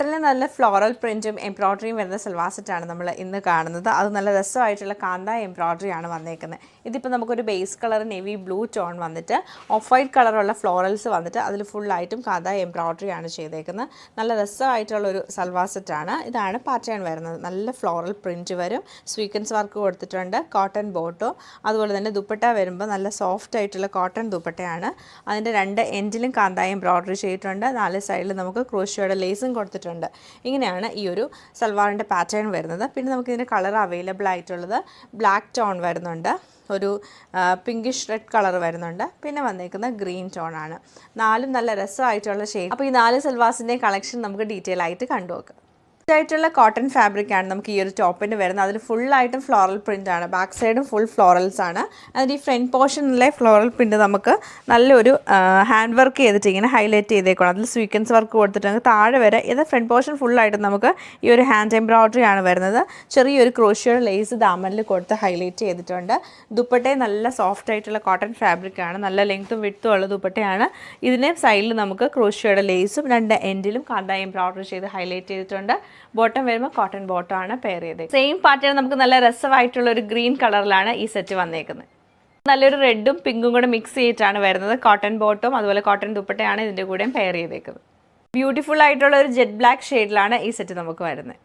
നല്ല ഫ്ലോറൽ പ്രിൻറ്റും എംബ്രോയ്ഡറിയും വരുന്ന സൽവാർ സെറ്റാണ് നമ്മൾ ഇന്ന് കാണുന്നത്. അത് നല്ല രസമായിട്ടുള്ള കാന്ത എംബ്രോയ്ഡറി ആണ് വന്നേക്കുന്നത്. ഇതിപ്പോൾ നമുക്കൊരു base colour navy blue tone വന്നിട്ട് ഓഫ് വൈറ്റ് കളറുള്ള ഫ്ലോറൽസ് വന്നിട്ട് അതിൽ ഫുള്ളായിട്ടും കാന്ത എംബ്രോയ്ഡറി ആണ് ചെയ്തേക്കുന്നത്. നല്ല രസമായിട്ടുള്ളൊരു സൽവാർ സെറ്റാണ്. ഇതാണ് പാറ്റേൺ വരുന്നത്. നല്ല ഫ്ലോറൽ പ്രിൻറ്റ് വരും, സ്വീക്വൻസ് വർക്ക് കൊടുത്തിട്ടുണ്ട്, കോട്ടൺ ബോട്ടോ. അതുപോലെ തന്നെ ദുപ്പട്ട വരുമ്പോൾ നല്ല സോഫ്റ്റ് ആയിട്ടുള്ള കോട്ടൺ ദുപ്പട്ടയാണ്. അതിൻ്റെ രണ്ട് എൻഡിലും കാന്ത എംബ്രോയ്ഡറി ചെയ്തിട്ടുണ്ട്. 4 സൈഡിൽ നമുക്ക് ക്രോഷ്യോയുടെ ലേസും കൊടുത്തിട്ടുണ്ട്. ഇങ്ങനെയാണ് ഈ ഒരു സൽവാറിൻ്റെ പാറ്റേൺ വരുന്നത്. പിന്നെ നമുക്ക് ഇതിൻ്റെ കളർ അവൈലബിൾ ആയിട്ടുള്ളത് ബ്ലാക്ക് ടോൺ വരുന്നുണ്ട്, ഒരു പിങ്കിഷ് റെഡ് കളർ വരുന്നുണ്ട്, പിന്നെ വന്നേക്കുന്ന ഗ്രീൻ ടോൺ ആണ്. 4 നല്ല രസമായിട്ടുള്ള ഷെയ്ഡ്. അപ്പോൾ ഈ 4 സൽവാസിൻ്റെ കളക്ഷൻ നമുക്ക് ഡീറ്റെയിൽ ആയിട്ട് കണ്ടുനോക്കാം. ആയിട്ടുള്ള കോട്ടൺ ഫാബ്രിക് ആണ് നമുക്ക് ഈ ഒരു ടോപ്പിന് വരുന്നത്. അതിൽ ഫുള്ളായിട്ടും ഫ്ലോറൽ പ്രിൻ്റ് ആണ്, ബാക്ക് സൈഡും ഫുൾ ഫ്ലോറൽസ് ആണ്. അതിൻ്റെ ഈ ഫ്രണ്ട് പോർഷനിലെ ഫ്ലോറൽ പ്രിൻ്റ് നമുക്ക് നല്ലൊരു ഹാൻഡ് വർക്ക് ചെയ്തിട്ട് ഇങ്ങനെ ഹൈലൈറ്റ് ചെയ്തേക്കണം. അതിൽ സ്വീക്വൻസ് വർക്ക് കൊടുത്തിട്ട് താഴെ വരെ ഇത് ഫ്രണ്ട് പോർഷൻ ഫുള്ളായിട്ട് നമുക്ക് ഈ ഒരു ഹാൻഡ് എംബ്രോയ്ഡറി ആണ് വരുന്നത്. ചെറിയൊരു ക്രോഷ്യോയുടെ ലേസ് ദാമനിൽ കൊടുത്ത് ഹൈലൈറ്റ് ചെയ്തിട്ടുണ്ട്. ദുപ്പട്ടയെ നല്ല സോഫ്റ്റ് ആയിട്ടുള്ള കോട്ടൺ ഫാബ്രിക് ആണ്, നല്ല ലെങ്ത്തും വിഡ്ത്തും ഉള്ള ദുപ്പട്ടയാണ്. ഇതിനെ സൈഡിൽ നമുക്ക് ക്രോഷ്യോയുടെ ലേസും രണ്ട് എൻഡിലും കാന്ത എംബ്രോയ്ഡറി ചെയ്ത് ഹൈലൈറ്റ് ചെയ്തിട്ടുണ്ട്. ബോട്ടം വരുമ്പോൾ കോട്ടൺ ബോട്ടം ആണ് പെയർ ചെയ്തത്. സെയിം പാറ്റേൺ നമുക്ക് നല്ല രസമായിട്ടുള്ള ഒരു ഗ്രീൻ കളറിലാണ് ഈ സെറ്റ് വന്നേക്കുന്നത്. നല്ലൊരു റെഡും പിങ്കും കൂടെ മിക്സ് ചെയ്തിട്ടാണ് വരുന്നത്. കോട്ടൺ ബോട്ടം അതുപോലെ കോട്ടൺ ദുപ്പട്ടയാണ് ഇതിൻ്റെ കൂടെയും പെയർ ചെയ്തേക്കുന്നത്. ബ്യൂട്ടിഫുൾ ആയിട്ടുള്ള ഒരു ജെറ്റ് ബ്ലാക്ക് ഷെയ്ഡിലാണ് ഈ സെറ്റ് നമുക്ക് വരുന്നത്.